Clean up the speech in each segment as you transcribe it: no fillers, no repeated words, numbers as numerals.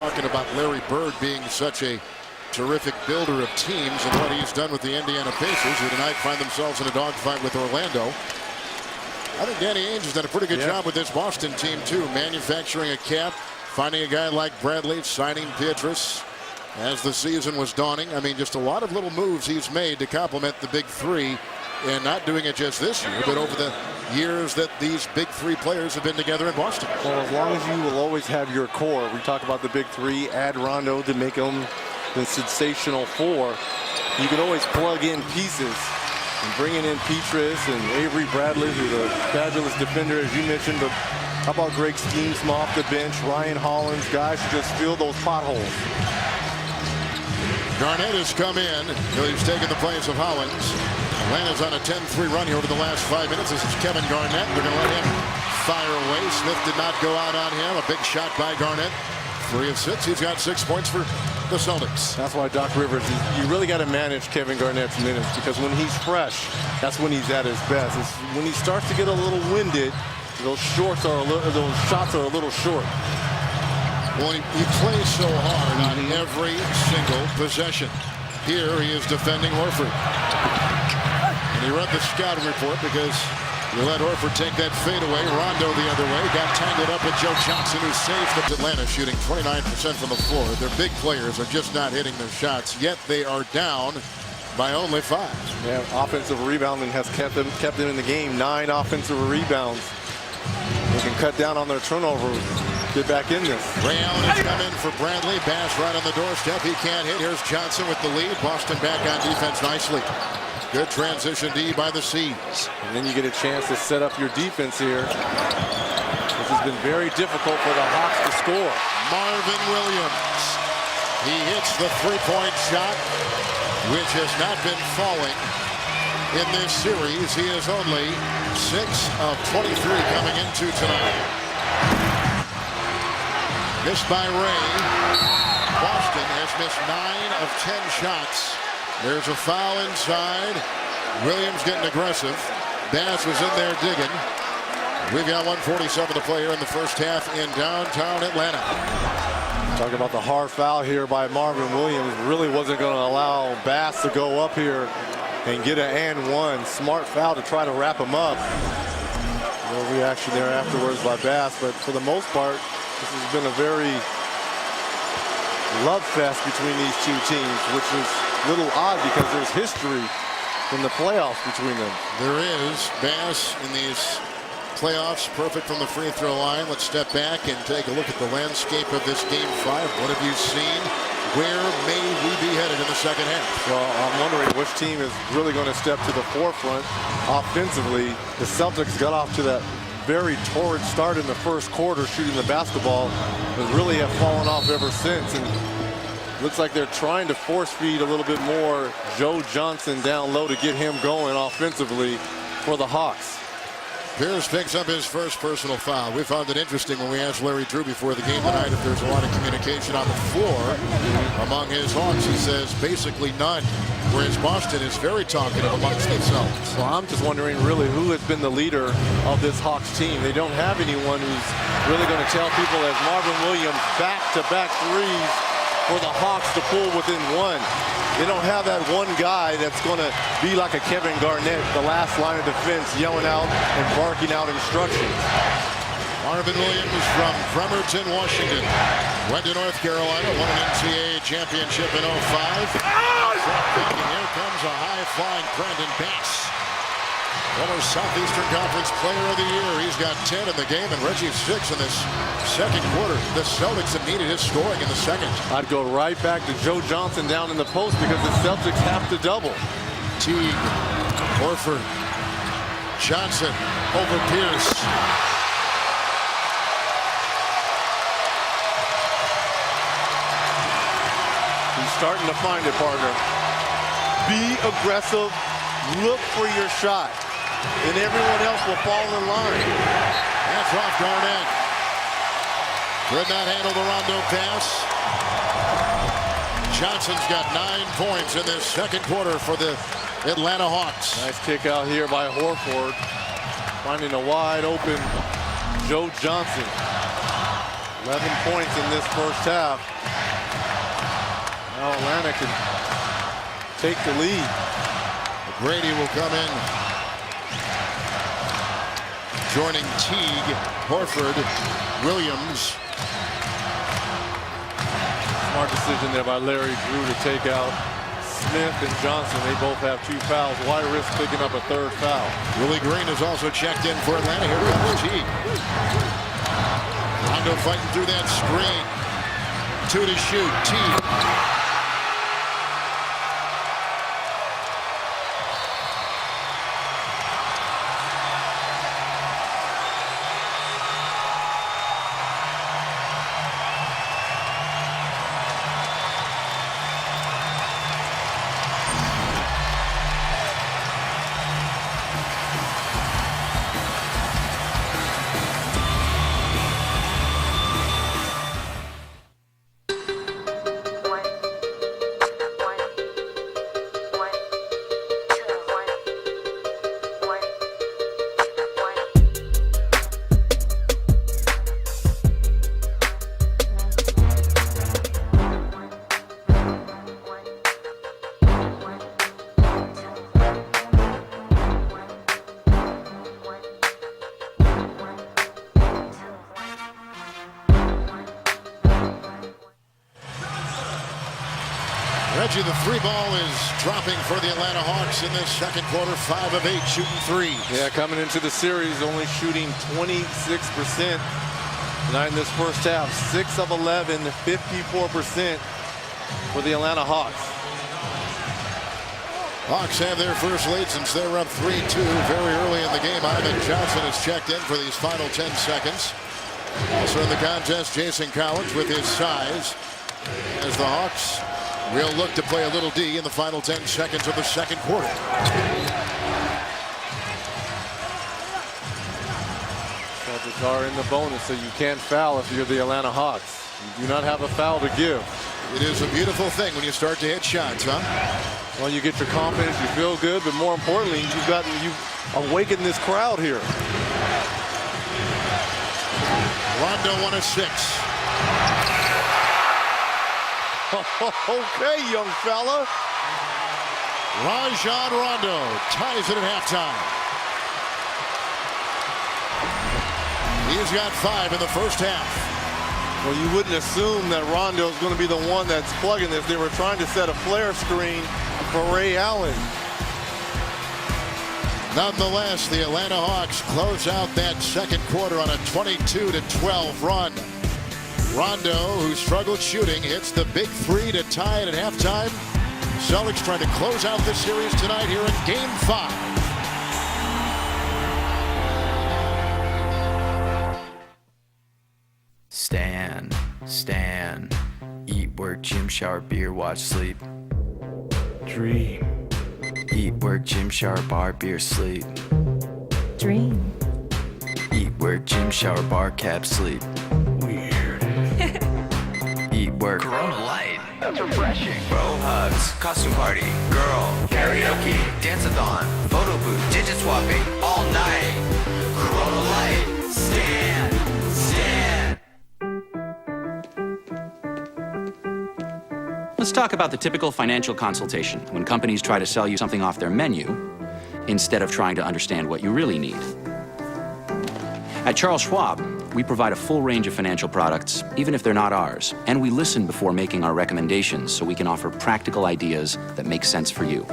Talking about Larry Bird being such a terrific builder of teams and what he's done with the Indiana Pacers, who tonight find themselves in a dogfight with Orlando. I think Danny Ainge has done a pretty good job with this Boston team too, manufacturing a cap, finding a guy like Bradley, signing Pietrus as the season was dawning. I mean, just a lot of little moves he's made to complement the big three, and not doing it just this year, but over the years that these big three players have been together in Boston. Well, as long as you will always have your core. We talk about the big three, add Rondo to make them the sensational four. You can always plug in pieces, and bringing in Pietrus and Avery Bradley, who's a fabulous defender, as you mentioned, but how about Greg Steensma off the bench, Ryan Hollins, guys who just fill those potholes. Garnett has come in. He's taken the place of Hollins. Atlanta's on a 10-3 run here over the last 5 minutes. This is Kevin Garnett. They're going to let him fire away. Smith did not go out on him. A big shot by Garnett. 3 of 6. He's got 6 points for the Celtics. That's why Doc Rivers, you really got to manage Kevin Garnett's minutes, because when he's fresh, that's when he's at his best. It's when he starts to get a little winded, those shots are a little short. Well, he plays so hard on every single possession. Here he is defending Horford. And he read the scouting report because he let Horford take that fadeaway. Rondo the other way. Got tangled up with Joe Johnson, who saves the Atlanta, shooting 29% from the floor. Their big players are just not hitting their shots, yet they are down by only 5. Yeah, offensive rebounding has kept them in the game. 9 offensive rebounds. They can cut down on their turnovers. Get back in this. Ray Allen has come in for Bradley. Bass right on the doorstep. He can't hit. Here's Johnson with the lead. Boston back on defense nicely. Good transition D by the Seas. And then you get a chance to set up your defense here. This has been very difficult for the Hawks to score. Marvin Williams. He hits the three-point shot, which has not been falling in this series. He is only 6 of 23 coming into tonight. Missed by Ray. Boston has missed 9 of 10 shots. There's a foul inside. Williams getting aggressive. Bass was in there digging. We've got 1:47 to play here in the first half in downtown Atlanta. Talking about the hard foul here by Marvin Williams. Really wasn't going to allow Bass to go up here and get an and one. Smart foul to try to wrap him up. No reaction there afterwards by Bass, but for the most part, this has been a very love fest between these two teams, which is a little odd because there's history in the playoffs between them. There is. Bass in these playoffs, perfect from the free throw line. Let's step back and take a look at the landscape of this Game 5. What have you seen? Where may we be headed in the second half? Well, I'm wondering which team is really going to step to the forefront offensively. The Celtics got off to that very torrid start in the first quarter shooting the basketball, but really have fallen off ever since. And looks like they're trying to force feed a little bit more Joe Johnson down low to get him going offensively for the Hawks. Pierce picks up his first personal foul. We found it interesting when we asked Larry Drew before the game tonight if there's a lot of communication on the floor among his Hawks. He says basically none, whereas Boston is very talkative amongst themselves. Well, I'm just wondering really who has been the leader of this Hawks team. They don't have anyone who's really going to tell people as Marvin Williams back-to-back threes for the Hawks to pull within 1. They don't have that one guy that's going to be like a Kevin Garnett, the last line of defense, yelling out and barking out instructions. Marvin Williams from Bremerton, Washington. Went to North Carolina, won an NCAA championship in 05. Here comes a high-flying Brandon Bass. Former Southeastern Conference Player of the Year. He's got 10 in the game, and Reggie 6 in this second quarter. The Celtics have needed his scoring in the second. I'd go right back to Joe Johnson down in the post because the Celtics have to double. Teague, Horford, Johnson over Pierce. He's starting to find it, partner. Be aggressive. Look for your shot. And everyone else will fall in line. That's off Garnett. Could not handle the Rondo pass. Johnson's got 9 points in this second quarter for the Atlanta Hawks. Nice kick out here by Horford. Finding a wide open Joe Johnson. 11 points in this first half. Now Atlanta can take the lead. Grady will come in. Joining Teague, Horford, Williams. Smart decision there by Larry Drew to take out Smith and Johnson. They both have 2 fouls. Why risk picking up a 3rd foul? Willie Green is also checked in for Atlanta. Here comes Teague. Rondo fighting through that screen. 2 to shoot. Teague. Reggie, the 3 ball is dropping for the Atlanta Hawks in this second quarter. 5 of 8 shooting threes. Yeah, coming into the series, only shooting 26% tonight in this first half. 6 of 11, 54% for the Atlanta Hawks. Hawks have their first lead since they were up 3-2 very early in the game. Ivan Johnson is checked in for these final 10 seconds. Also in the contest, Jason Collins with his size. As the Hawks will look to play a little D in the final 10 seconds of the second quarter. Celtics are in the bonus, so you can't foul if you're the Atlanta Hawks. You do not have a foul to give. It is a beautiful thing when you start to hit shots, huh? Well, you get your confidence, you feel good, but more importantly, you've awakened this crowd here. Rondo 1 of 6. Okay, young fella. Rajon Rondo ties it at halftime. He's got 5 in the first half. Well, you wouldn't assume that Rondo is going to be the one that's plugging this. They were trying to set a flare screen for Ray Allen. Nonetheless, the Atlanta Hawks close out that second quarter on a 22-12 run. Rondo, who struggled shooting, hits the big 3 to tie it at halftime. Celtics trying to close out the series tonight here in Game 5. Stand, eat, work, gym, shower, beer, watch, sleep. Dream. Eat, work, gym, shower, bar, beer, sleep. Dream. Eat, work, gym, shower, bar, cap, sleep. Weird. Eat, work. Corona Light. That's refreshing. Bro hugs, costume party, girl, karaoke, dance-a-thon, photo booth, digit swapping, all night. Corona Light. Stand. Let's talk about the typical financial consultation when companies try to sell you something off their menu instead of trying to understand what you really need. At Charles Schwab, we provide a full range of financial products, even if they're not ours, and we listen before making our recommendations so we can offer practical ideas that make sense for you.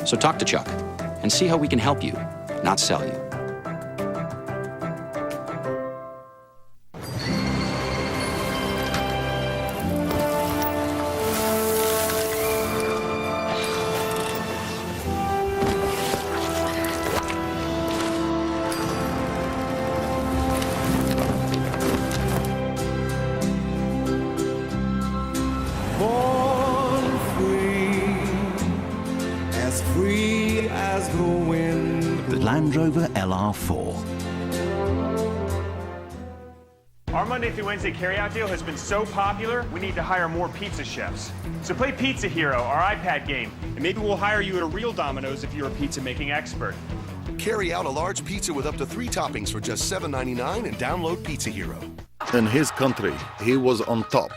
So talk to Chuck and see how we can help you, not sell you. Land Rover LR4. Our Monday through Wednesday carryout deal has been so popular, we need to hire more pizza chefs. So play Pizza Hero, our iPad game, and maybe we'll hire you at a real Domino's if you're a pizza making expert. Carry out a large pizza with up to 3 toppings for just $7.99 and download Pizza Hero. In his country, he was on top.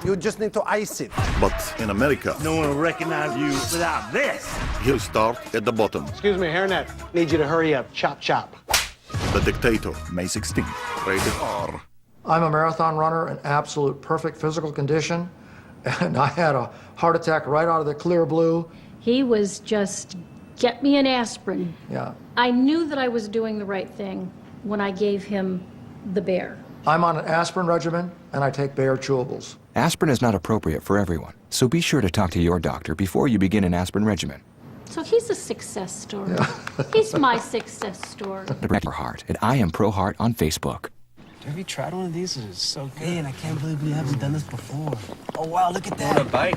You just need to ice it. But in America, no one will recognize you without this. He'll start at the bottom. Excuse me, hairnet. Need you to hurry up. Chop, chop. The Dictator, May 16th, rated R. I'm a marathon runner in absolute perfect physical condition, and I had a heart attack right out of the clear blue. He was just, get me an aspirin. Yeah. I knew that I was doing the right thing when I gave him the bear. I'm on an aspirin regimen, and I take Bayer chewables. Aspirin is not appropriate for everyone, so be sure to talk to your doctor before you begin an aspirin regimen. So he's a success story. Yeah. He's my success story. Pro Heart at I Am Pro Heart on Facebook. Have you tried one of these? It's so good. Man, I can't believe we haven't done this before. Oh, wow, look at that. Want a bite?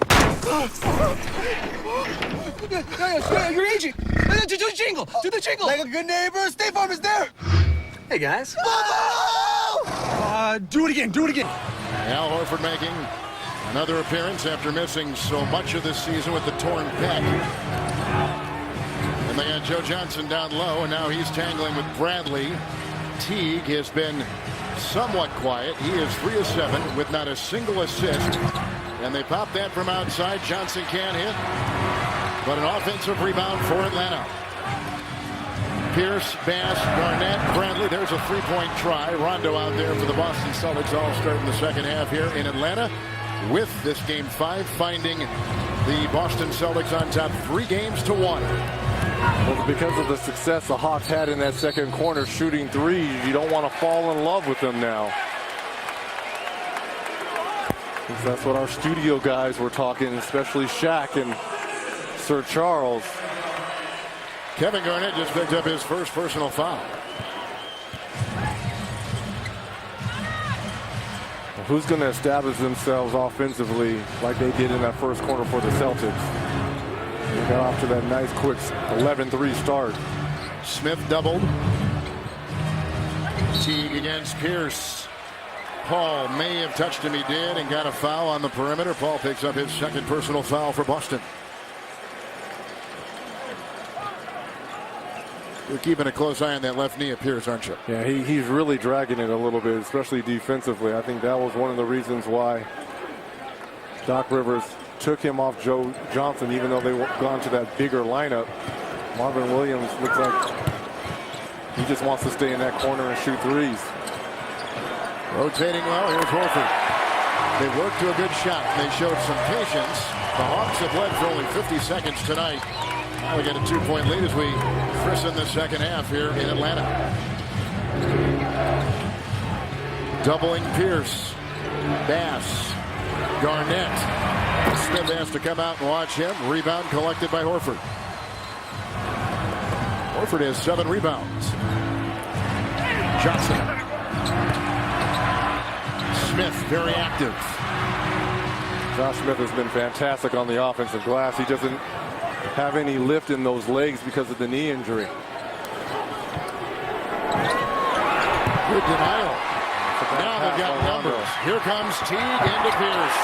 You're aging. Do the jingle. Do the jingle. Like a good neighbor, State Farm is there. Hey, guys. Do it again. Do it again. Al Horford making another appearance after missing so much of this season with the torn pec. And they had Joe Johnson down low, and now he's tangling with Bradley. Teague has been somewhat quiet. He is 3 of 7 with not a single assist. And they pop that from outside. Johnson can't hit. But an offensive rebound for Atlanta. Pierce, Bass, Garnett, Bradley. There's a three-point try. Rondo out there for the Boston Celtics, all starting the second half here in Atlanta, with this game 5 finding the Boston Celtics on top 3-1. Well, because of the success the Hawks had in that second corner shooting threes, you don't want to fall in love with them now. That's what our studio guys were talking, especially Shaq and Sir Charles. Kevin Garnett just picked up his first personal foul. Well, who's going to establish themselves offensively like they did in that first quarter for the Celtics? They got off to that nice quick 11-3 start. Smith doubled. Teague against Pierce. Paul may have touched him. He did, and got a foul on the perimeter. Paul picks up his second personal foul for Boston. You're keeping a close eye on that left knee of Pierce, aren't you? Yeah, he's really dragging it a little bit, especially defensively. I think that was one of the reasons why Doc Rivers took him off Joe Johnson, even though they gone to that bigger lineup. Marvin Williams looks like he just wants to stay in that corner and shoot threes. Rotating well, here's Horford. They worked to a good shot. They showed some patience. The Hawks have led for only 50 seconds tonight. Now we get a 2-point lead as we christen the second half here in Atlanta. Doubling Pierce. Bass. Garnett. Smith has to come out and watch him. Rebound collected by Horford. Horford has 7 rebounds. Johnson. Smith very active. Josh Smith has been fantastic on the offensive glass. He doesn't have any lift in those legs because of the knee injury. Good denial. Now they've got numbers. Here comes Teague into Pierce.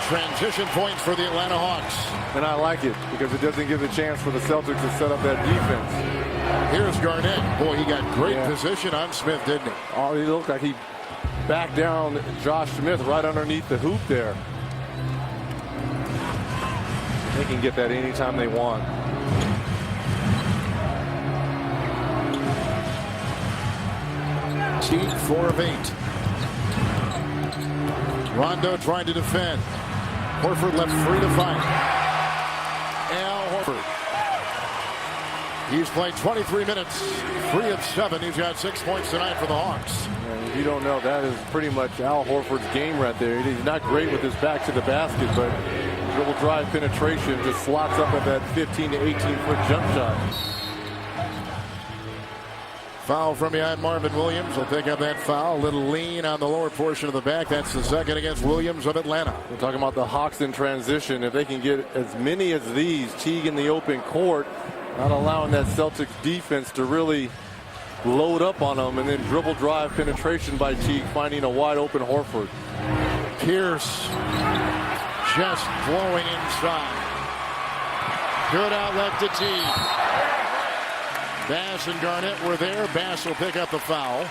Transition points for the Atlanta Hawks. And I like it because it doesn't give a chance for the Celtics to set up that defense. Here's Garnett. Boy, he got great position on Smith, didn't he? Oh, he looked like he backed down Josh Smith right underneath the hoop there. They can get that anytime they want. Teague 4 of 8. Rondo trying to defend. Horford left free to fight. Al Horford. He's played 23 minutes, 3 of 7. He's got 6 points tonight for the Hawks. And if you don't know, that is pretty much Al Horford's game right there. He's not great with his back to the basket, but dribble drive penetration just slots up at that 15 to 18-foot jump shot. Foul from behind Marvin Williams. Will pick up that foul. A little lean on the lower portion of the back. That's the second against Williams of Atlanta. We're talking about the Hawks in transition. If they can get as many as these, Teague in the open court, not allowing that Celtics defense to really load up on them, and then dribble drive penetration by Teague, finding a wide open Horford. Pierce just flowing inside. Good outlet to Teague. Bass and Garnett were there. Bass will pick up the foul.